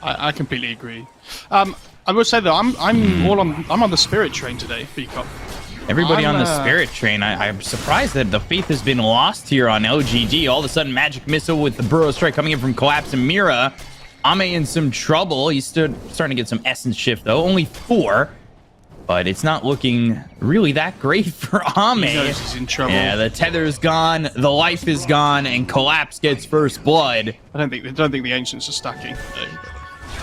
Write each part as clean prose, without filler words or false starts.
I completely agree. I will say though, I'm on the Spirit train today, Beacup. Everybody on the Spirit train. I'm surprised that the faith has been lost here on LGD. All of a sudden, Magic Missile with the Burrow Strike coming in from Collapse and Mira. Ame in some trouble. He's starting to get some essence shift though. Only 4. But it's not looking really that great for Ame. He knows he's in trouble. Yeah, the tether's gone, the life is gone, and Collapse gets first blood. I don't think the Ancients are stacking.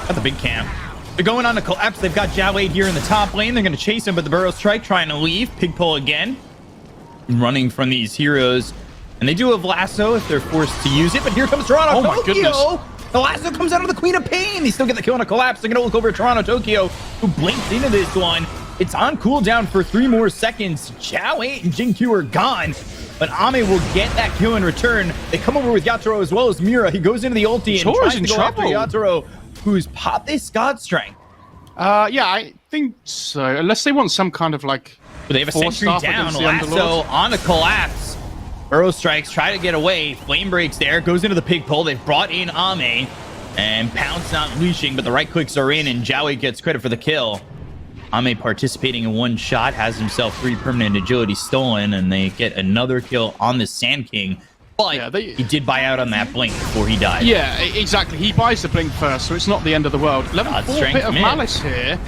At the big camp. They're going on to Collapse. They've got Jawade here in the top lane. They're going to chase him, but the Burrow Strike trying to leave. Pig pull again. Running from these heroes. And they do have Lasso if they're forced to use it, but here comes Toronto. Oh my goodness. The Lasso comes out of the Queen of Pain. They still get the kill on a Collapse. They're going to look over at Toronto Tokyo, who blinked into this one. It's on cooldown for 3 more seconds. Jawade and Jinkyu are gone, but Ame will get that kill in return. They come over with Yatoro as well as Mira. He goes into the ulti and tries to go after Yatoro, who's popped this God Strength. Yeah, I think so. Unless they want some kind of like... But they have a sentry down. Lasso on a Collapse. Burrow Strikes, try to get away. Flame breaks there, goes into the pig pull. They've brought in Ame, and Pounce not leashing, but the right clicks are in, and Jawade gets credit for the kill. Ame participating in 1 shot, has himself 3 permanent agility stolen, and they get another kill on the Sand King. But yeah, he did buy out on that blink before he died. Yeah, exactly. He buys the blink first, so it's not the end of the world. Level 4 Pit of Malice here.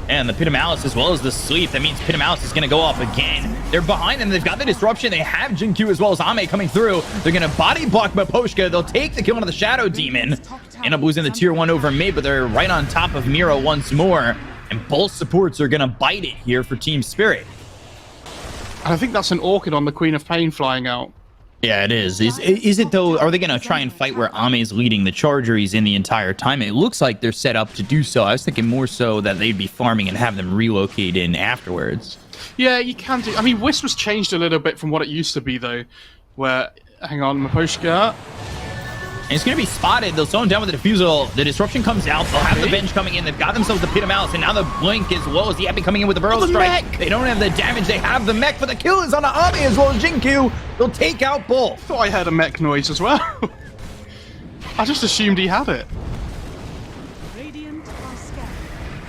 And the Pit of Malice as well as the Sleep. That means Pit of Malice is going to go off again. They're behind them. They've got the Disruption. They have Jinkyu as well as Ame coming through. They're going to body block Miposhka. They'll take the kill onto the Shadow Demon. End up losing the tier 1 over mid, but they're right on top of Mira once more. And both supports are going to bite it here for Team Spirit. And I think that's an Orchid on the Queen of Pain flying out. Yeah, it is. Is it though? Are they going to try and fight where Ame's leading the charger he's in the entire time? It looks like they're set up to do so. I was thinking more so that they'd be farming and have them relocate in afterwards. Yeah, you can do. I mean, Wisp was changed a little bit from what it used to be though. Where, hang on, Miposhka. And it's going to be spotted. They'll slow him down with the Diffusal. The Disruption comes out. They'll have the Venge coming in. They've got themselves the Pit of Malice. And now the Blink as well as the Epic coming in with the Burrow Strike. They don't have the damage. They have the mech, but the kill is on Ame as well as Jinkyu. They'll take out both. Thought I heard a mech noise as well. I just assumed he had it.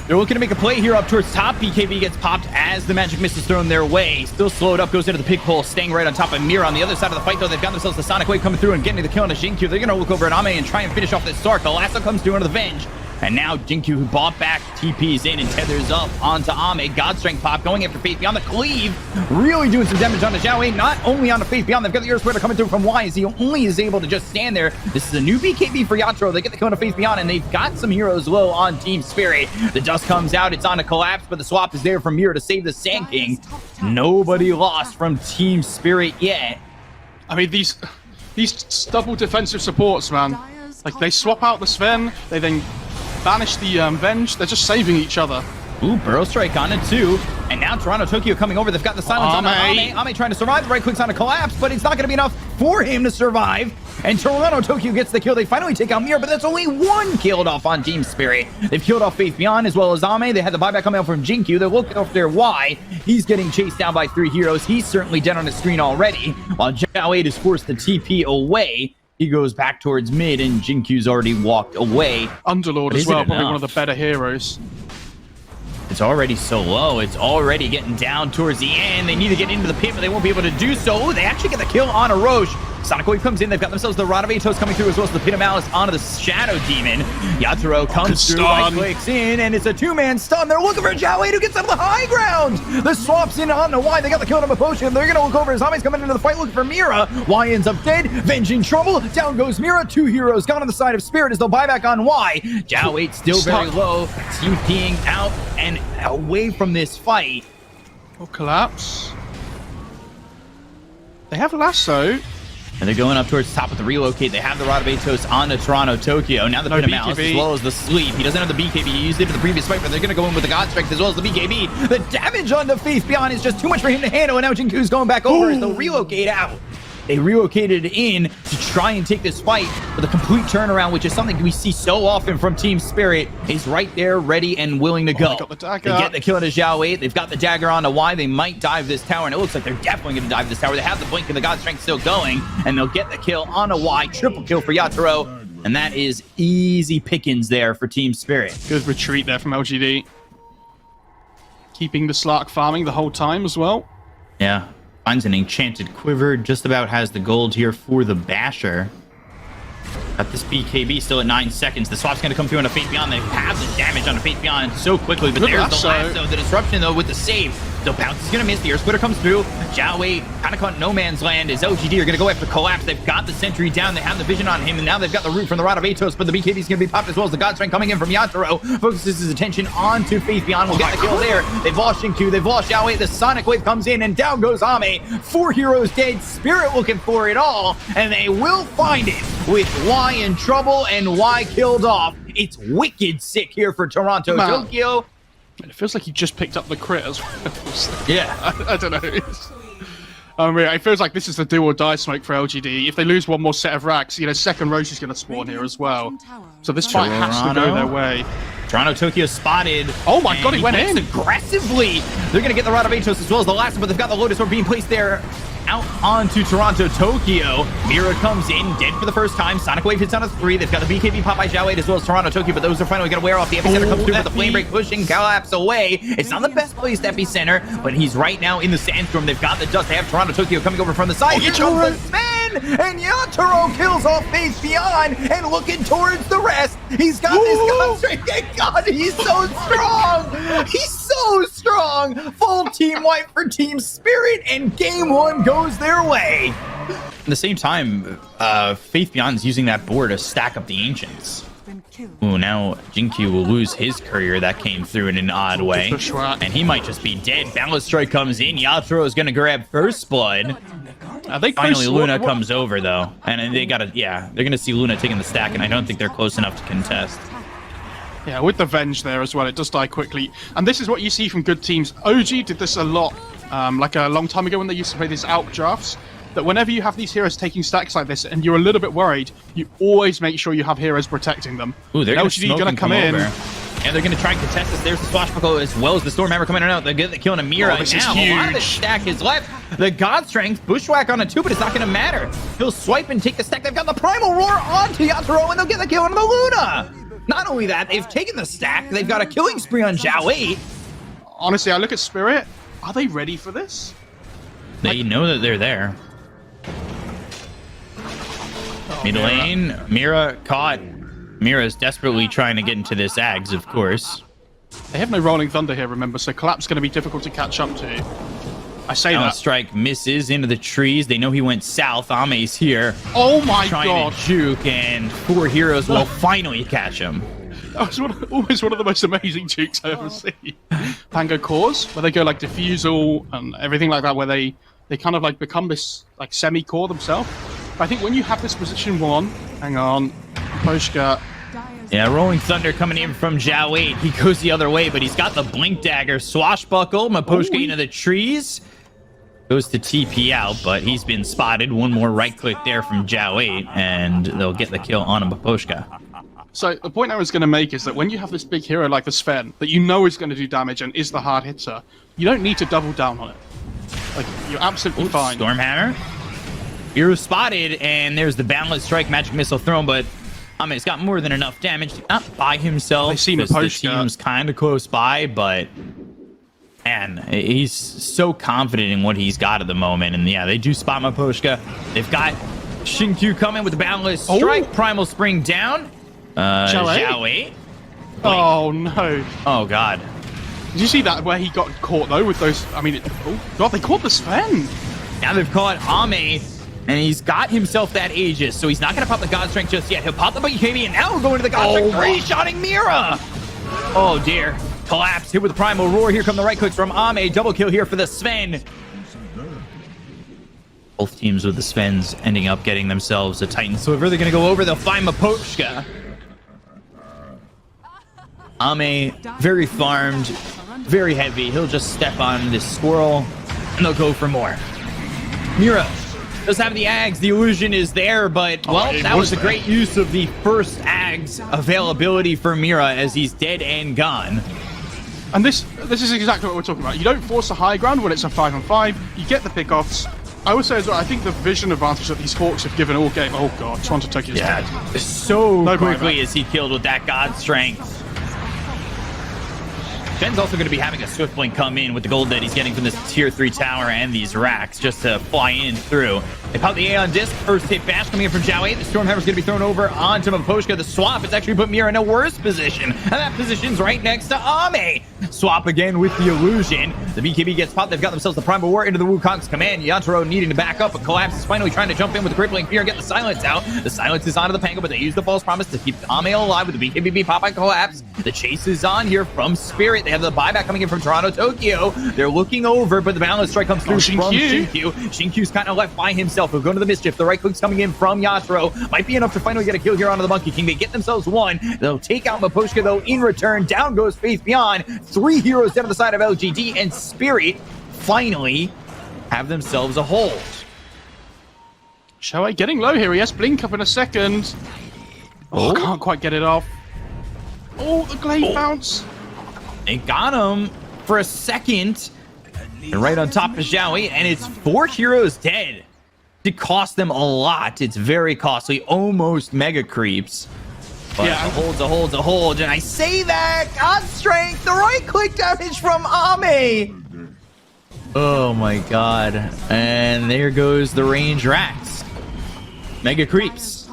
They're looking to make a play here up towards top. BKB gets popped as the Magic Mist is thrown their way. Still slowed up, goes into the pig pole, staying right on top of Mira. On the other side of the fight, though, they've got themselves the Sonic Wave coming through and getting the kill on a Jinkyu. They're going to look over at Ame and try and finish off this Stark. The Lasso comes through under the Venge. And now Jinkyu, who bought back, TP's in and tethers up onto Ame. God Strength pop going after Faith Beyond the Cleave. Really doing some damage on the Xiaowei. Not only on the Faith Beyond, they've got the Earth Splitter coming through from Y as he only is able to just stand there. This is a new BKB for Yatoro. They get the kill on Faith Beyond, and they've got some heroes low on Team Spirit. The dust comes out. It's on a Collapse, but the swap is there from Mira to save the Sand King. Nobody lost from Team Spirit yet. I mean, these double defensive supports, man. Like, they swap out the Sven, they then banish the Venge. They're just saving each other. Ooh, Burrow Strike on it too. And now Toronto Tokyo coming over. They've got the silence on Ame. Ame trying to survive. The right clicks on a Collapse, but it's not going to be enough for him to survive. And Toronto Tokyo gets the kill. They finally take out Mira, but that's only 1 killed off on Team Spirit. They've killed off Faith Beyond as well as Ame. They had the buyback coming out from Jinkyu. They're looking off their Y. He's getting chased down by 3 heroes. He's certainly dead on the screen already. While Jawade is forced to TP away. He goes back towards mid, and Jinkyu's already walked away. Underlord as well, probably one of the better heroes. It's already so low. It's already getting down towards the end. They need to get into the pit, but they won't be able to do so. Ooh, they actually get the kill on a Roche. Sonic Wave comes in. They've got themselves the Rod of Atos coming through as well as the Pit of Malice onto the Shadow Demon. Yatoro comes through, right clicks in, and it's a 2-man stun. They're looking for Jawade who gets up the high ground. The swap's in on the Y. They got the kill on a potion. They're going to look over as Ame's coming into the fight looking for Mira. Y ends up dead. Venge in trouble. Down goes Mira. 2 heroes gone on the side of Spirit as they'll buy back on Y. Jawade still very low. TPing out and away from this fight. Oh, Collapse. They have Lasso. And they're going up towards top with the relocate. They have the Rod of Atos on to Toronto Tokyo. Now the Pit of Malice as well as the Sleep. He doesn't have the BKB. He used it for the previous fight, but they're going to go in with the God Strength as well as the BKB. The damage on the Faith Beyond is just too much for him to handle, and now Jinkyu's going back over as they'll relocate out. They relocated in to try and take this fight with a complete turnaround, which is something we see so often from Team Spirit. Is right there, ready and willing to go. They get the kill on Xiaowei. They've got the dagger on to Y. They might dive this tower, and it looks like they're definitely going to dive this tower. They have the blink and the God Strength still going, and they'll get the kill on a Y. Triple kill for Yatoro. And that is easy pickings there for Team Spirit. Good retreat there from LGD. Keeping the Slark farming the whole time as well. Yeah. Finds an enchanted quiver. Just about has the gold here for the Basher. Got this BKB still at 9 seconds. The swap's going to come through on a Fate Beyond. They have the damage on a Fate Beyond so quickly, but Good there's the lasso. lasso. The disruption, though, with the save. So Bounce is going to miss. The Earth Splitter comes through. Jiawei kind of caught no man's land as LGD are going to go after Collapse. They've got the Sentry down. They have the vision on him, and now they've got the root from the Rod of Atos, but the BKB is going to be popped as well as the God Strength coming in from Yatoro. Focuses his attention onto Faith Beyond. We'll get the kill there. They've lost Shinku. They've lost Jiawei. The Sonic Wave comes in, and down goes Ame. 4 heroes dead. Spirit looking for it all, and they will find it with Y in trouble and Y killed off. It's wicked sick here for Toronto. Man. Tokyo. It feels like he just picked up the crit as well. Yeah. I don't know. It feels like this is the do or die smoke for LGD. If they lose one more set of racks, you know, second Roche is going to spawn here as well. So this fight has to go their way. Toronto Tokyo spotted. Oh my god, he went plays in! aggressively. They're going to get the Rod of Atos as well as the last one, but they've got the Lotus Orb being placed there out onto Toronto Tokyo. Mira comes in, dead for the first time. Sonic Wave hits on a 3. They've got the BKB pop by Jiawei as well as Toronto Tokyo, but those are finally going to wear off. The Epicenter comes through with the Flame Break pushing Collapse away. It's not the best placed Epicenter, but he's right now in the Sandstorm. They've got the dust. They have Toronto Tokyo coming over from the side. Here comes the Sven, and Yatoro kills off Faith Beyond, and looking towards the rest. He's got this God Strength. Thank God, he's so strong. He's so strong. Full team wipe for Team Spirit, and game 1 goes their way. At the same time, Faith Beyond's using that board to stack up the Ancients. Ooh, now Jinkyu will lose his courier. That came through in an odd way. And he might just be dead. Balance Strike comes in. Yatoro is going to grab First Blood. Finally, Luna comes over, though. And they got to, yeah, they're going to see Luna taking the stack, and I don't think they're close enough to contest. Yeah, with the Venge there as well, it does die quickly. And this is what you see from good teams. OG did this a lot, like a long time ago when they used to play these out drafts. That whenever you have these heroes taking stacks like this and you're a little bit worried, you always make sure you have heroes protecting them. Ooh, they're going to come in. Over. And they're going to try and contest this. There's the Swashbuckle as well as the Stormhammer coming in and out. They get the kill on Amira. This now, is huge. a lot of the stack is left. The God Strength, Bushwhack on a 2, but it's not going to matter. He'll swipe and take the stack. They've got the Primal Roar onto Yatoro, and they'll get the kill on the Luna. Not only that, they've taken the stack. They've got a killing spree on Jiawei. Honestly, I look at Spirit. Are they ready for this? They know that they're there. Mid lane, Mira caught. Mira's desperately trying to get into this Ags, of course. They have no Rolling Thunder here, remember, so Collapse going to be difficult to catch up to. I say Balance that. Strike misses into the trees. They know he went south. Ame's here. Oh my trying god. to juke, and 4 heroes will finally catch him. That was always one of the most amazing jukes I ever seen. Pango Cores, where they go like Diffusal and everything like that, where they kind of like become this like semi-core themselves. But I think when you have this position 1, hang on, Poshka. Yeah, Rolling Thunder coming in from Jiawei. He goes the other way, but he's got the Blink Dagger. Swashbuckle, Maposhka into the trees. Goes to TP out, but he's been spotted. One more right click there from Jiawei, and they'll get the kill on Maposhka. So the point I was going to make is that when you have this big hero like the Sven, that you know is going to do damage and is the hard hitter, you don't need to double down on it. Like, you're absolutely fine. Stormhammer. Hero spotted, and there's the Boundless Strike Magic Missile thrown, but I mean, it's got more than enough damage to not by himself. They see the Maposhka. team's kind of close by, but man, he's so confident in what he's got at the moment. And yeah, they do spot Maposhka. They've got Shinku coming with the Boundless Strike. Primal Spring down. Jiawei. Oh no. Oh god. Did you see that where he got caught though with those? I mean, oh god, they caught the Sven. Now they've caught Ame, and he's got himself that Aegis, so he's not going to pop the God Strength just yet. He'll pop the BKB, and now we're going to the God Strength. Three-shotting Mira. Oh, dear. Collapse here with the Primal Roar. Here come the right clicks from Ame. Double kill here for the Sven. Both teams with the Svens ending up getting themselves a Titan Sliver. They're going to go over. They'll find Maposhka. Ame, very farmed, very heavy. He'll just step on this squirrel, and they'll go for more. Mira does have the Ags. The illusion is there, but, well, that was a great use of the first Ags availability for Mira as he's dead and gone. And this is exactly what we're talking about. You don't force a high ground when it's a 5-on-5. You get the pickoffs. I would say as well, I think the vision advantage that these Hawks have given all game. Oh god, Toronto Tokyo's dead. So No quickly buyback. is he killed with that God Strength. Ben's also going to be having a Swift Blink come in with the gold that he's getting from this tier 3 tower and these racks just to fly in through. They pop the A on disc. First hit bash coming in from Jowie. The Stormhammer's going to be thrown over onto Maposhka. The swap has actually put Mira in a worse position. And that position's right next to Ame. Swap again with the illusion. The BKB gets popped. They've got themselves the Primal War into the Wukong's command. Yatoro needing to back up, but Collapse is finally trying to jump in with the Crippling Fear and get the silence out. The silence is onto the Pango, but they use the false promise to keep Ame alive with the BKB pop by Collapse. The chase is on here from Spirit. They have the buyback coming in from Toronto Tokyo. They're looking over, but the balance strike comes through from Shinkyu. Shinkyu's kind of left by himself. He'll go to the mischief. The right click's coming in from Yatoro. Might be enough to finally get a kill here onto the Monkey King. They get themselves one. They'll take out Maposhka, though, in return. Down goes Faith Beyond. 3 heroes down to the side of LGD, and Spirit finally have themselves a hold. Shoei getting low here. He has Blink up in a second. Oh, can't quite get it off. Oh, the Glaive bounce. They got him for a second. And right on top of Jowie, and it's 4 heroes dead. It cost them a lot. It's very costly, almost mega creeps. But yeah, a hold. And I say that, God Strength, the right click damage from Ame. Oh my god. And there goes the range racks. Mega creeps.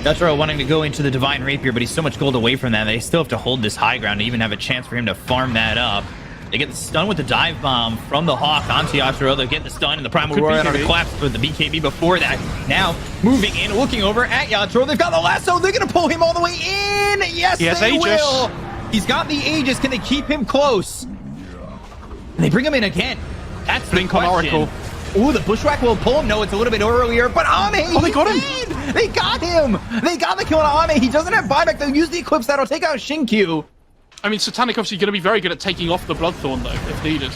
Yatoro wanting to go into the Divine Rapier, but he's so much gold away from that. They still have to hold this high ground to even have a chance for him to farm that up. They get the stun with the dive bomb from the Hawk onto Yatoro. They get the stun and the Primal Roar on the collapse with the BKB before that. Now, moving in, looking over at Yatoro. They've got the lasso. They're going to pull him all the way in. Yes, they Aegis will. He's got the Aegis. Can they keep him close? And they bring him in again. That's Blink the on question. Oracle. Ooh, the Bushwhack will pull him. No, it's a little bit earlier, but Ame, they got him. They got him. They got the kill on Ame. He doesn't have buyback. They'll use the Eclipse. That'll take out Shinkyu. I mean, Satanic obviously going to be very good at taking off the Bloodthorn, though, if needed.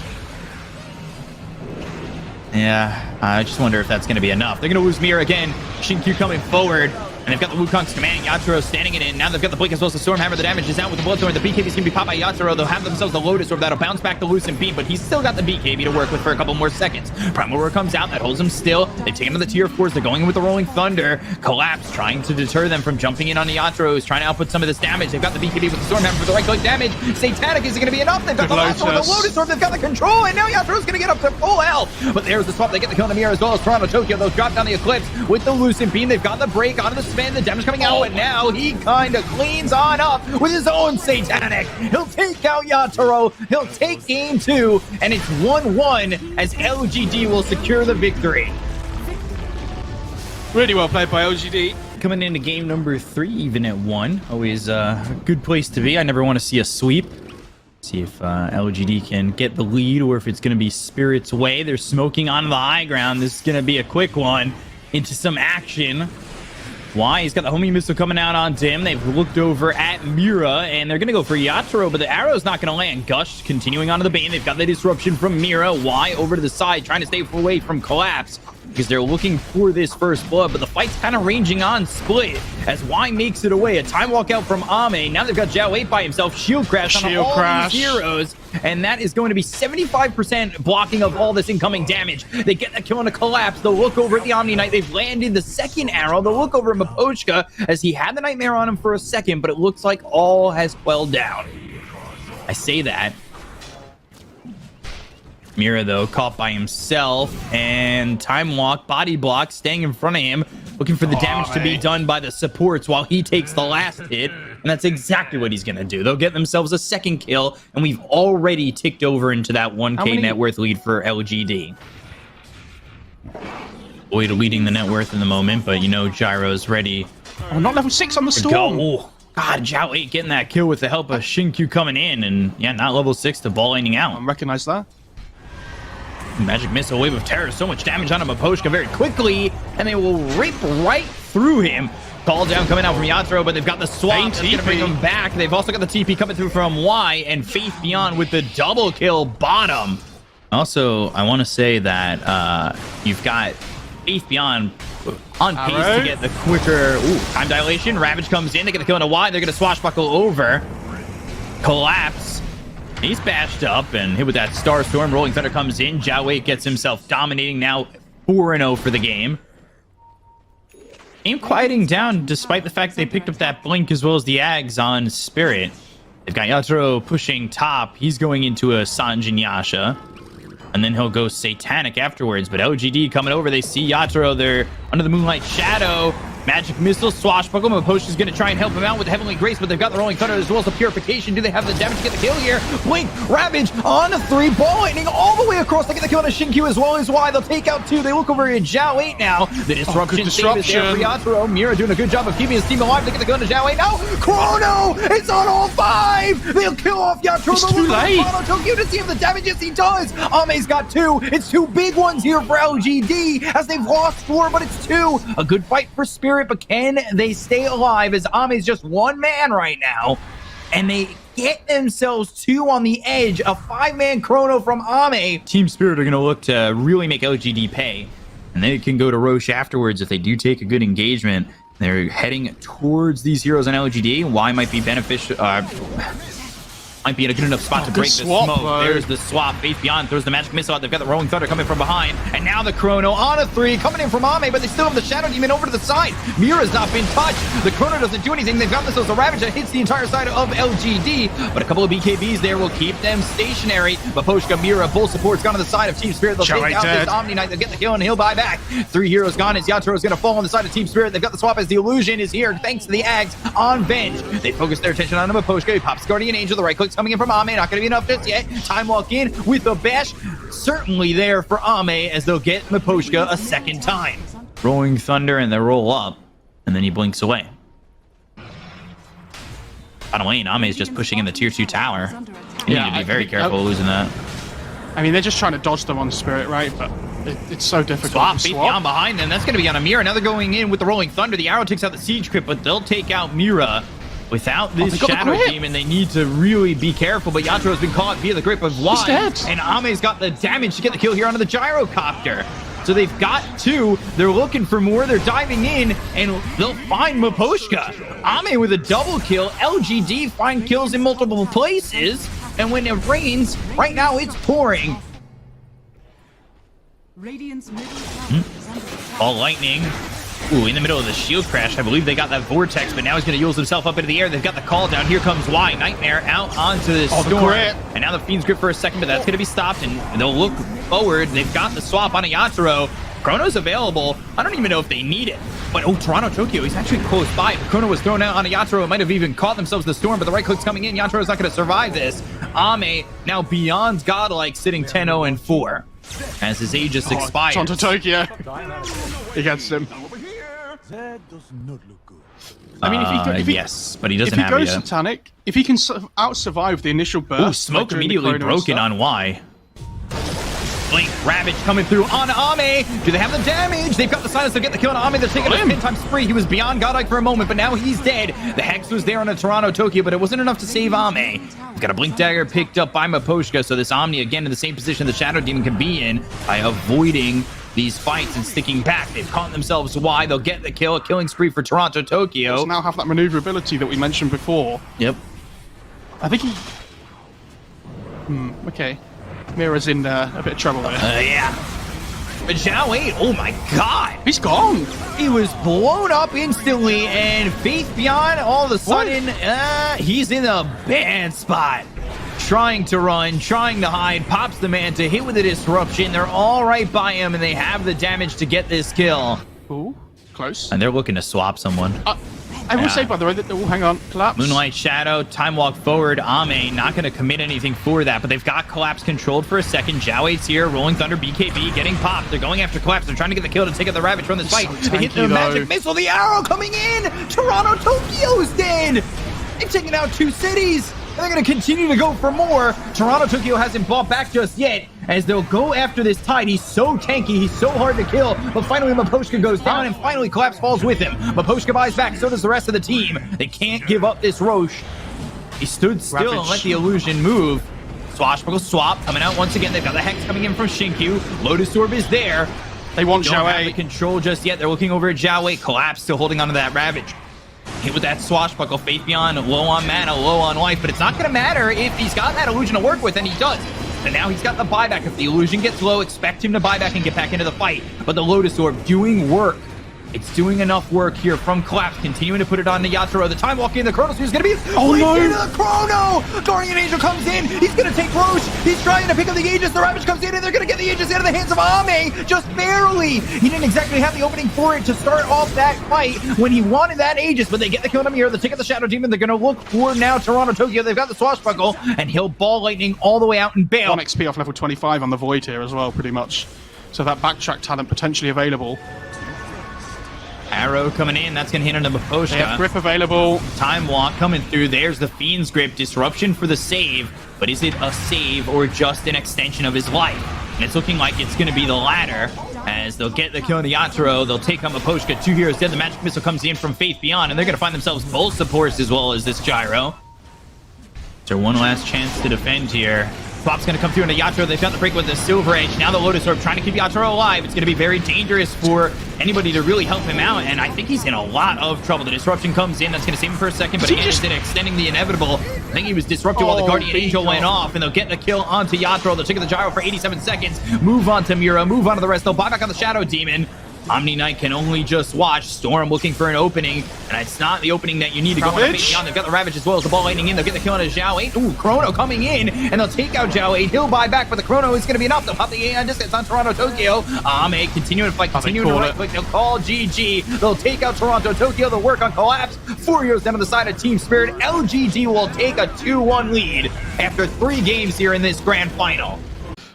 Yeah, I just wonder if that's going to be enough. They're going to lose Mira again. Shinkyu coming forward. And they've got the Wukong's command. Yatoro standing it in. Now they've got the Blink as well as the Stormhammer. The damage is out with the Bloodthorn. The BKB is going to be popped by Yatoro. They'll have themselves the Lotus Orb. That'll bounce back to Lucent Beam, but he's still got the BKB to work with for a couple more seconds. Primal Roar comes out. That holds him still. They take him to the tier 4s. They're going in with the Rolling Thunder. Collapse, trying to deter them from jumping in on the Yatoro. He's trying to output some of this damage. They've got the BKB with the Stormhammer for the right-click damage. Satanic, is it going to be enough? They've got the Lotus Orb, the Lotus Orb. They've got the control, and now Yatoro's going to get up to full health. But there's the swap. They get the kill on the Mirror as well as Toronto Tokyo. They'll drop down the Eclipse with the Lucent Beam. They've got the break onto the spin. The damage coming out. And now he kind of cleans on up with his own Satanic. He'll take out Yatoro. He'll take game 2, and it's 1-1 as LGD will secure the victory. Really well played by LGD. Coming into game number 3, even at 1. Always a good place to be. I never want to see a sweep. See if LGD can get the lead or if it's going to be Spirit's way. They're smoking on the high ground. This is going to be a quick one into some action. Why? He's got the homing missile coming out on Dim. They've looked over at Mira, and they're going to go for Yatoro, but the arrow's not going to land. Gush continuing onto the Bane. They've got the disruption from Mira. Why? Over to the side, trying to stay away from Collapse, because they're looking for this first blood, but the fight's kind of ranging on Split as Y makes it away. A time walk out from Ame. Now they've got Zhao 8 by himself. Shield crash on all these heroes, and that is going to be 75% blocking of all this incoming damage. They get that kill on a Collapse. They'll look over at the Omni Knight. They've landed the second arrow. They'll look over at Maposhka as he had the Nightmare on him for a second, but it looks like all has quelled down. I say that. Mira, though, caught by himself, and time walk, body block, staying in front of him, looking for the damage to be done by the supports while he takes the last hit, and that's exactly what he's going to do. They'll get themselves a second kill, and we've already ticked over into that 1K net worth lead for LGD. Boyd leading the net worth in the moment, but you know Gyro's ready. Oh, not level 6 on the Storm. Oh, God, Zhao 8 getting that kill with the help of Shinkyu coming in, and yeah, not level 6 to ball laning out. I recognize that. Magic Missile, Wave of Terror, so much damage on Maposhka very quickly, and they will rip right through him. Call down coming out from Yatoro, but they've got the swap that's going to bring them back. They've also got the TP coming through from Y, and Faith Beyond with the double kill bottom. Also, I want to say that you've got Faith Beyond on pace to get the quicker time dilation. Ravage comes in to get the kill on a Y. They're going to swashbuckle over. Collapse. He's bashed up and hit with that Star Storm. Rolling Thunder comes in. Zhao Wei gets himself dominating, now 4-0 for the game. Game quieting down despite the fact they picked up that Blink as well as the Ags on Spirit. They've got Yatoro pushing top. He's going into a Sanjin Yasha. And then he'll go Satanic afterwards. But LGD coming over. They see Yatoro there under the Moonlight Shadow. Magic Missile, Swashbuckle. Maposhka's going to try and help him out with the Heavenly Grace, but they've got the Rolling Thunder as well as the Purification. Do they have the damage to get the kill here? Blink, Ravage on a 3, Ball Lightning all the way across. They get the kill on a Shinkyu as well as Y. They'll take out 2. They look over at Zhao 8 now. The Disruption save is there for Yatoro. Mira doing a good job of keeping his team alive. They get the kill on Zhao 8 now. Chrono, it's on all 5. They'll kill off Yatoro. It's too late. Tokyo to see if the damage, yes he does. Ame's got 2. It's 2 big ones here for LGD as they've lost 4, but it's 2. A good fight for Spirit. But can they stay alive as Ame's just 1 man right now? And they get themselves 2 on the edge. A 5-man Chrono from Ame. Team Spirit are going to look to really make LGD pay. And they can go to Roche afterwards if they do take a good engagement. They're heading towards these heroes on LGD. Y might be beneficial. Might be in a good enough spot to break the smoke. There's the swap. Faith Beyond throws the Magic Missile out. They've got the Rolling Thunder coming from behind. And now the Chrono on a 3 coming in from Ame, but they still have the Shadow Demon over to the side. Mira's not been touched. The Chrono doesn't do anything. They've got themselves a Ravage that hits the entire side of LGD. But a couple of BKBs there will keep them stationary. Maposhka, Mira, full support's gone to the side of Team Spirit. They'll take out this Omni Knight. They'll get the kill and he'll buy back. 3 heroes gone as Yatoro's going to fall on the side of Team Spirit. They've got the swap as the Illusion is here thanks to the Ags on Venge. They focus their attention on Maposhka. He pops Guardian Angel. The right click's coming in from Ame. Not going to be enough just yet. Time walk in with the bash. Certainly there for Ame as they'll get Maposhka a second time. Rolling Thunder and they roll up. And then he blinks away. Bottom lane, Ame's just pushing in the tier 2 tower. You need to be very careful losing that. I mean, they're just trying to dodge them on Spirit, right? But it's so difficult. Swap, Faith Beyond behind them. That's going to be on a Mira. Now they're going in with the Rolling Thunder. The arrow takes out the Siege Crypt, but they'll take out Mira. Without this Shadow Demon, they need to really be careful, but Yatoro's been caught via the grip of Y, and Ame's got the damage to get the kill here onto the Gyrocopter. So they've got 2. They're looking for more. They're diving in, and they'll find Maposhka. Ame with a double kill. LGD find kills in multiple places, and when it rains, right now it's pouring. All lightning. Ooh, in the middle of the shield crash, I believe they got that vortex, but now he's going to use himself up into the air. They've got the call down. Here comes Y. Nightmare out onto the storm. And now the Fiend's grip for a second, but that's going to be stopped, and they'll look forward. They've got the swap on a Yatoro. Chrono's available. I don't even know if they need it. But, oh, Toronto Tokyo, he's actually close by. If Chrono was thrown out on a Yatoro, it might have even caught themselves the storm, but the right click's coming in. Yatoro's not going to survive this. Ame, now beyond godlike, sitting 10-0-4 as his Aegis expires. Toronto Tokyo. He gets him. I mean, if he yes, but he doesn't have it. If he goes Satanic, if he can out-survive the initial burst... Ooh, smoke immediately broken on Y. Blink, Ravage coming through on Ame. Do they have the damage? They've got the silence to get the kill on Ame. They're taking a 10 times spree. He was beyond godlike for a moment, but now he's dead. The Hex was there on a Toronto Tokyo, but it wasn't enough to save Ame. He's got a Blink Dagger picked up by Maposhka, so this Omni again in the same position the Shadow Demon can be in by avoiding these fights and sticking back. They've caught themselves wide. They'll get the kill. A killing spree for Toronto Tokyo. Does now have that maneuverability that we mentioned before. Yep. I think he... okay. Mira's in a bit of trouble there. Yeah. But Zhao 8, oh my god. He's gone. He was blown up instantly, and Faith Beyond, all of a sudden, he's in a bad spot. Trying to run, trying to hide, pops the man to hit with a disruption. They're all right by him, and they have the damage to get this kill. Ooh, close. And they're looking to swap someone. I will say, by the way, that... Oh, hang on. Collapse. Moonlight Shadow, time walk forward. Ame not going to commit anything for that, but they've got Collapse controlled for a second. Zhao 8's here. Rolling Thunder, BKB getting popped. They're going after Collapse. They're trying to get the kill to take out the Ravage from this fight. So they hit the Magic Missile. The arrow coming in. Toronto Tokyo's dead. They've taken out 2 cities. And they're going to continue to go for more. Toronto Tokyo hasn't bought back just yet as they'll go after this Tide. He's so tanky. He's so hard to kill. But finally, Maposhka goes down, and finally, Collapse falls with him. Maposhka buys back. So does the rest of the team. They can't give up this Roche. He stood still and let the illusion move. Swashbuckle swap coming out once again. They've got the Hex coming in from Shinkyu. Lotus Orb is there. They want Don't Zhao have the control just yet. They're looking over at Zhao 8. Collapse still holding onto that Ravage. hit with that swashbuckle. Faith Beyond, low on mana, low on life, but it's not going to matter if he's got that illusion to work with, and he does. And now he's got the buyback. If the illusion gets low, expect him to buy back and get back into the fight. But the Lotus Orb doing work. It's doing enough work here from Collapse, continuing to put it on to Yatoro. The time walk in, the Chronos is going to be into the Chrono. Guardian Angel comes in. He's going to take Roche. He's trying to pick up the Aegis. The Ravage comes in, and they're going to get the Aegis out of the hands of Ame. Just barely. He didn't exactly have the opening for it to start off that fight when he wanted that Aegis, but they get the kill on him here. They take out the Shadow Demon. They're going to look for now Toronto Tokyo. They've got the Swashbuckle, and he'll Ball Lightning all the way out and bail. 1 XP off level 25 on the Void here as well, pretty much. So that backtrack talent potentially available. Arrow coming in, that's going to hit into Miposhka. They have grip available. Time walk coming through. There's the Fiend's Grip. Disruption for the save. But is it a save or just an extension of his life? And it's looking like it's going to be the latter, as they'll get the kill on the Yatoro. They'll take on Miposhka. 2 heroes dead. The Magic Missile comes in from Faith Beyond, and they're going to find themselves both supports as well as this Gyro. So one last chance to defend here. Pop's going to come through into Yatoro. They've got the break with the Silver Edge. Now the Lotus Orb trying to keep Yatoro alive. It's going to be very dangerous for anybody to really help him out, and I think he's in a lot of trouble. The disruption comes in. That's going to save him for a second, but again, it's extending the inevitable. I think he was disrupted while the Guardian Angel went off, and they'll get the kill onto Yatoro. They'll take the Gyro for 87 seconds. Move on to Mira. Move on to the rest. They'll buy back on the Shadow Demon. Omni Knight can only just watch. Storm looking for an opening, and it's not the opening that you need to go on. They've got the Ravage as well as the Ball Lightning in. They'll get the kill on a Zhao 8. Ooh, Chrono coming in, and they'll take out Zhao 8. He'll buy back, but the Chrono is going to be enough. They'll pop the AI distance on Toronto Tokyo. Ame continuing to fight, continuing to right click. They'll call GG. They'll take out Toronto Tokyo. They'll work on Collapse. 4 heroes down on the side of Team Spirit. LGD will take a 2-1 lead after 3 games here in this grand final.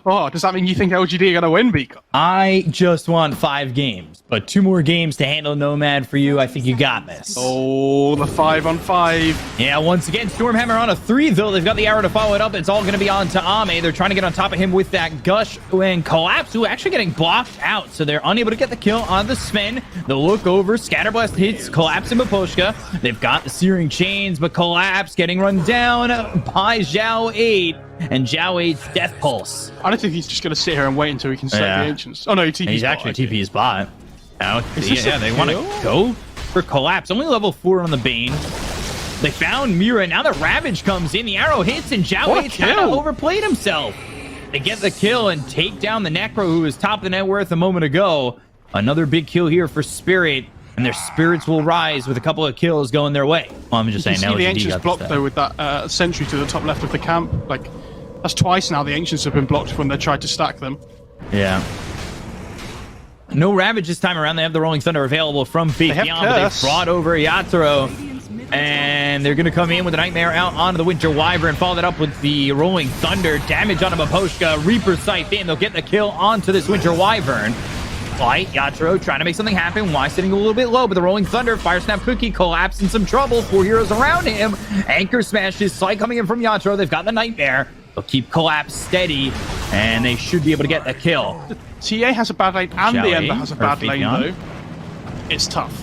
Oh, does that mean you think LGD are going to win, Beacon? I just want 5 games, but 2 more games to handle Nomad for you. I think you got this. Oh, the 5-on-5. Yeah, once again, Stormhammer on a 3, though. They've got the arrow to follow it up. It's all going to be on to Ame. They're trying to get on top of him with that Gush and Collapse, who actually getting blocked out, so they're unable to get the kill on the Sven. They'll look over. Scatterblast hits Collapse and Miposhka. They've got the Searing Chains, but Collapse getting run down by Zhao 8. And Zhao 8's Death Pulse. I don't think he's just going to sit here and wait until he can select the Ancients. Oh, no, he's actually TP's bot. Now, they want to go for Collapse. Only level 4 on the Bane. They found Mira. Now the Ravage comes in. The arrow hits, and Zhao 8's kind of overplayed himself. They get the kill and take down the Necro, who was top of the net worth a moment ago. Another big kill here for Spirit. And their spirits will rise with a couple of kills going their way. Well, I'm just saying now. The Ancients blocked, though, with that sentry to the top left of the camp. Like, that's twice now the Ancients have been blocked when they tried to stack them. Yeah. No Ravage this time around. They have the Rolling Thunder available from Faith Beyond, but they've brought over Yatoro. And they're going to come in with a Nightmare out onto the Winter Wyvern and follow that up with the Rolling Thunder. Damage onto Miposhka. Reaper Scythe in. They'll get the kill onto this Winter Wyvern. Fight, Yatoro trying to make something happen. Y sitting a little bit low, but the Rolling Thunder, Fire Snap Cookie, Collapse in some trouble. 4 heroes around him. Anchor smashes, Sight coming in from Yatoro. They've got the Nightmare. They'll keep Collapse steady, and they should be able to get the kill. TA has a bad lane, and the Ember has a bad lane, though. It's tough.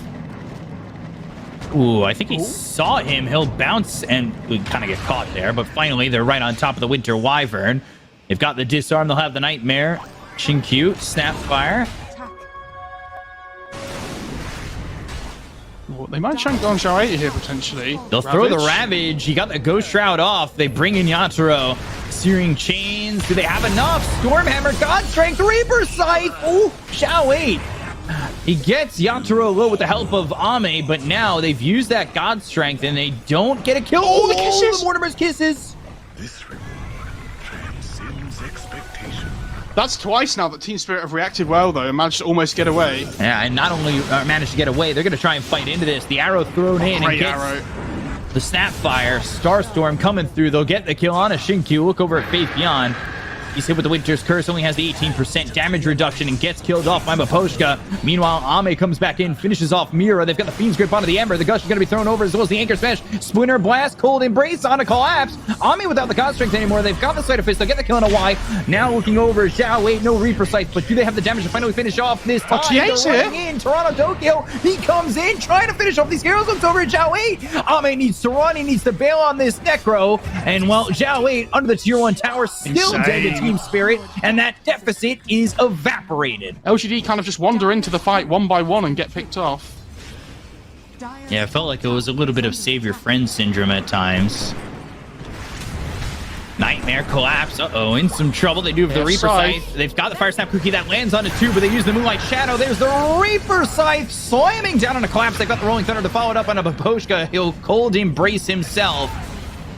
Ooh, I think he saw him. He'll bounce and kind of get caught there, but finally they're right on top of the Winter Wyvern. They've got the Disarm. They'll have the Nightmare. Shinkyu, Snapfire. Well, they might try and go on Zhao 8 here, potentially. They'll throw the Ravage. He got the Ghost Shroud off. They bring in Yatoro. Searing Chains. Do they have enough? Stormhammer, God Strength, Reaper Scythe. Ooh, Zhao 8. He gets Yatoro low with the help of Ame, but now they've used that God Strength, and they don't get a kill. Oh, the kisses! The Mortimer's kisses. This reward transcends expectation. That's twice now that Team Spirit have reacted well, though, and managed to almost get away. Yeah, and not only managed to get away, they're going to try and fight into this. The arrow thrown in and gets the Snapfire. Starstorm coming through. They'll get the kill on a Shinkyu. Look over at Faith Beyond. He's hit with the Winter's Curse, only has the 18% damage reduction and gets killed off by Miposhka. Meanwhile, Ame comes back in, finishes off Mira. They've got the Fiend's Grip onto the Ember. The Gush is going to be thrown over as well as the Anchor Smash. Splinter Blast, Cold Embrace on a Collapse. Ame without the God Strength anymore. They've got the Sleight of Fist. They'll get the kill on a Y. Now looking over, Zhao 8, no Reaper Scythe, but do they have the damage to finally finish off this time? They're running in. Toronto Tokyo, he comes in, trying to finish off these heroes. Looks over at Zhao 8. Ame needs to run. He needs to bail on this Necro. And well, Zhao 8 under the tier 1 tower, still dead to Team Spirit. And that deficit is evaporated. LGD kind of just wander into the fight one by one and get picked off. Yeah, it felt like it was a little bit of save your friend syndrome at times. Nightmare collapse. Uh-oh, in some trouble. They do have the Reaper Scythe. They've got the Fire Snap Cookie that lands on it too, but they use the Moonlight Shadow. There's the Reaper Scythe slamming down on a collapse. They've got the Rolling Thunder to follow it up on a Miposhka. He'll cold embrace himself,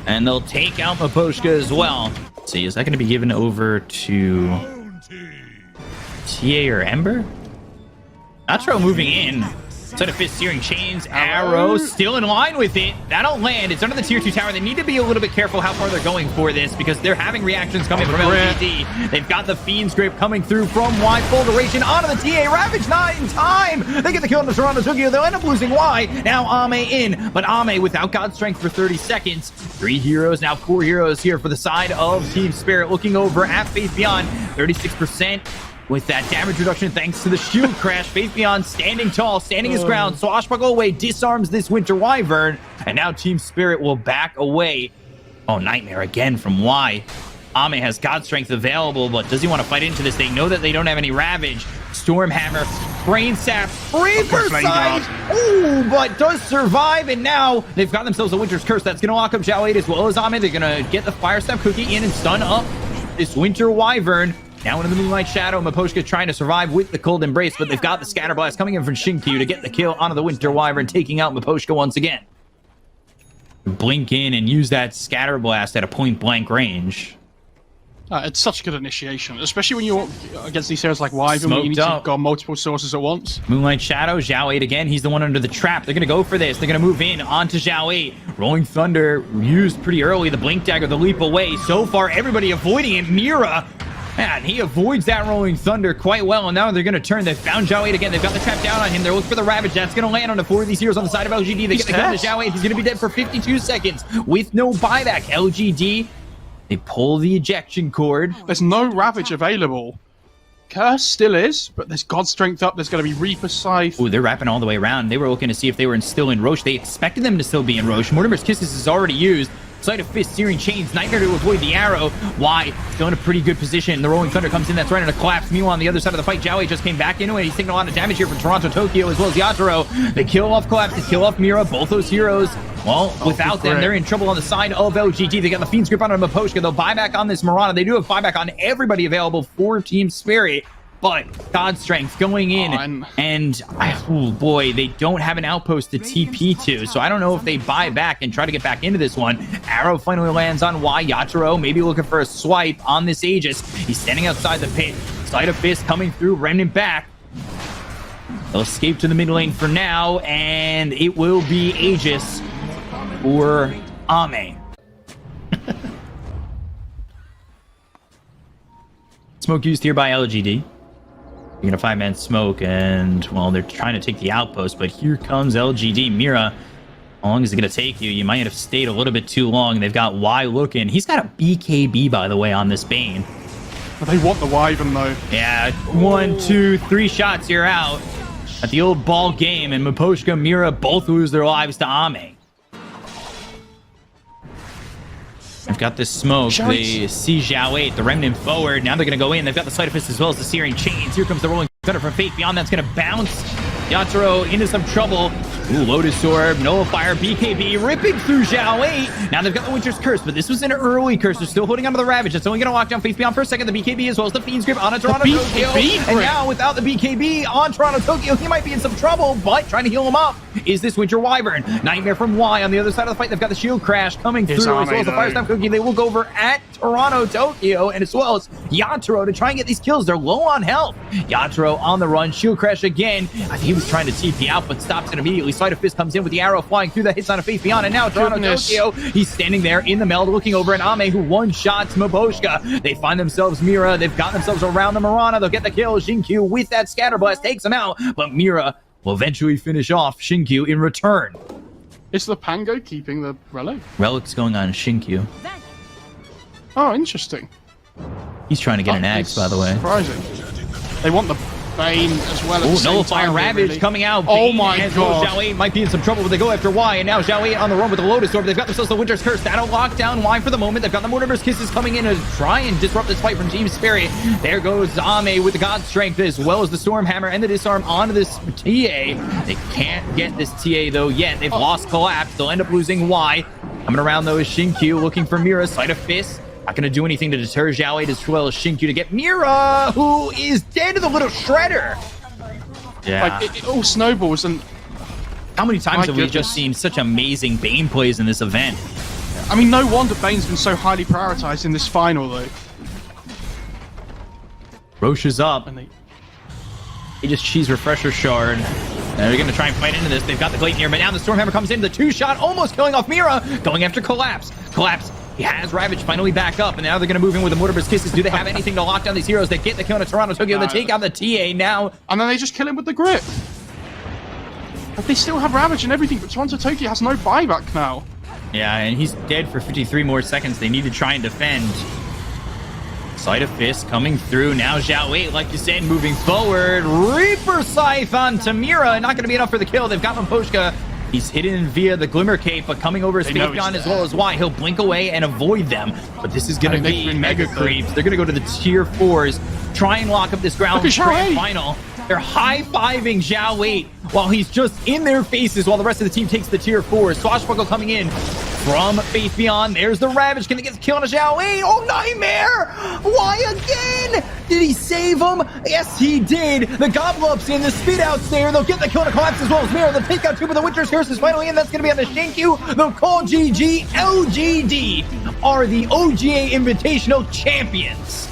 and they'll take out Miposhka as well. Let's see, is that going to be given over to TA or Ember? Natro moving in. Set of fist, searing chains, arrow still in line with it. That'll land. It's under the tier 2 tower. They need to be a little bit careful how far they're going for this because they're having reactions coming from LGD. They've got the Fiend's Grip coming through from Y. Full duration onto the TA. Ravage not in time. They get the kill on the Toronto Tokyo. They'll end up losing Y. Now Ame in, but Ame without God Strength for 30 seconds. 3 heroes, now 4 heroes here for the side of Team Spirit. Looking over at Faith Beyond, 36%. With that damage reduction thanks to the shield crash, Faith Beyond standing tall, standing his ground, swashbuckle away, disarms this Winter Wyvern, and now Team Spirit will back away. Oh, Nightmare again from Y. Ame has God Strength available, but does he want to fight into this? They know that they don't have any Ravage. Stormhammer, Brain Sap, Reaper Scythe, ooh, but does survive, and now they've got themselves a Winter's Curse. That's going to lock up Zhao 8 as well as Ame. They're going to get the Fire Snap Cookie in and stun up this Winter Wyvern. Now into the Moonlight Shadow, Miposhka trying to survive with the Cold Embrace, but they've got the Scatter Blast coming in from Shinkyu to get the kill onto the Winter Wyvern, taking out Miposhka once again. Blink in and use that Scatter Blast at a point-blank range. It's such a good initiation, especially when you're against these heroes like Wyvern, where you need to go multiple sources at once. Moonlight Shadow, Zhao 8 again. He's the one under the trap. They're going to go for this. They're going to move in onto Zhao 8. Rolling Thunder used pretty early. The Blink Dagger, the leap away. So far, everybody avoiding it. Mira, man, he avoids that Rolling Thunder quite well, and now they're going to turn. They've found Zhao 8 again. They've got the trap down on him. They're looking for the Ravage. That's going to land on the 4 of these heroes on the side of LGD. They get the kill to Zhao 8. He's going to be dead for 52 seconds with no buyback. LGD, they pull the ejection cord. There's no Ravage available. Curse still is, but there's God Strength up. There's going to be Reaper Scythe. Ooh, they're wrapping all the way around. They were looking to see if they were still in Roche. They expected them to still be in Roche. Mortimer's Kisses is already used. Sleight of Fist, Searing Chains, Nightmare to avoid the arrow. Y still in a pretty good position. The Rolling Thunder comes in. That's right on a collapse. Meanwhile, on the other side of the fight, Zhao 8 just came back into it. He's taking a lot of damage here from Toronto Tokyo as well as Yatoro. They kill off Collapse. They kill off Mira. Both those heroes, well, without them, they're in trouble on the side of LGD. They got the Fiend's Grip on Miposhka. They'll buy back on this Mirana. They do have buyback on everybody available for Team Spirit. But God Strength going in, and oh boy, they don't have an outpost to TP to, so I don't know if they buy back and try to get back into this one. Arrow finally lands on Y. Yatoro maybe looking for a swipe on this Aegis. He's standing outside the pit. Sleight of Fist coming through, Remnant back. They'll escape to the mid lane for now, and it will be Aegis or Ame. Smoke used here by LGD. You're gonna 5-man smoke, and well, they're trying to take the outpost, but here comes LGD. Mira, how long is it gonna take you? You might have stayed a little bit too long. They've got Y looking. He's got a BKB, by the way, on this Bane. But they want the Wyvern, though. Yeah, 1, 2, 3 shots, you're out. At the old ball game, and Miposhka, Mira both lose their lives to Ame. They've got this smoke. They see Zhao 8, the Remnant forward. Now they're going to go in. They've got the Sleight of Fist as well as the Searing Chains. Here comes the Rolling Thunder from Faith Beyond. That's going to bounce Yatoro into some trouble. Ooh, Lotus Orb, Nullifier, BKB, ripping through Zhao 8. Now they've got the Winter's Curse, but this was an early curse. They're still holding onto the Ravage. That's only going to lock down Faith Beyond for a second. The BKB as well as the Fiend's Grip on a Toronto Tokyo. And now without the BKB on Toronto Tokyo, he might be in some trouble, but trying to heal him up is this Winter Wyvern. Nightmare from Y on the other side of the fight. They've got the Shield Crash coming through as well as the Fire Snap Cookie. They will go over at Toronto Tokyo and as well as Yatoro to try and get these kills. They're low on health. Yatoro on the run. Shield Crash again. I think he was trying to TP out, but stops it immediately. Sleight of Fist comes in with the arrow flying through that hits on a Faith Beyond, and now Toronto Tokyo, he's standing there in the meld looking over at Ame, who one-shots Miposhka. They find themselves Mira. They've got themselves around the Mirana. They'll get the kill. Shinkyu with that Scatter Blast takes him out, but Mira will eventually finish off Shinkyu in return. Is the Pango keeping the relic? Relic's going on Shinkyu. Oh, interesting. He's trying to get an axe, by the way. Surprising. They want the Bane as well. At the same Nullifier time, Ravage really. coming out. Oh Bane my and god. Zhao Wei might be in some trouble, but they go after Y, and now Zhao Wei on the run with the Lotus Orb. They've got themselves the Winter's Curse. That'll lock down Y for the moment. They've got the Mortimer's Kisses coming in to try and disrupt this fight from Team Spirit. There goes Zame with the God Strength, as well as the Storm Hammer and the Disarm onto this TA. They can't get this TA though yet. They've lost Collapse. They'll end up losing Y. Coming around though is Shinkyu looking for Mira. Sleight of Fist. Not going to do anything to deter Zhao Wei as well as Shinkyu to get Mira, who is dead to the little shredder. Yeah. Like, it all snowballs, and how many times have we goodness. just seen such amazing Bane plays in this event? I mean, no wonder Bane's been so highly prioritized in this final, though. Roche is up. And He just cheese Refresher Shard. And they're going to try and fight into this. They've got the Gleipnir, but now the Stormhammer comes in. The two-shot, almost killing off Mira. Going after Collapse. Collapse. He has Ravage finally back up, and now they're going to move in with the Mortimer's Kisses. Do they have anything to lock down these heroes? They get the kill on Toronto Tokyo. They take out the TA now. And then they just kill him with the grip. But they still have Ravage and everything, but Toronto Tokyo has no buyback now. Yeah, and he's dead for 53 more seconds. They need to try and defend. Sleight of Fist coming through. Now Zhao Wei, like you said, moving forward. Reaper Scythe on Tamira. Not going to be enough for the kill. They've got Mamposhka. He's hidden via the Glimmer Cape, but coming over his Faith Gun as well as Y. He'll blink away and avoid them. But this is going to be mega creeps. They're going to go to the tier 4s, try and lock up this ground grand final. They're high-fiving Zhao Wei while he's just in their faces while the rest of the team takes the tier 4s. Swashbuckle coming in from Faith Beyond. There's the Ravage. Can they get the kill on a Zhao Wei? Oh, Nightmare! Why again? Did he save him? Yes, he did. The Goblops in, the Spit Outs there. They'll get the kill on a Collapse as well as Mira. They'll take out two, but the Winter's Curse is finally in. That's going to be on the Shinkyu. They'll call GG. LGD are the OGA Invitational champions.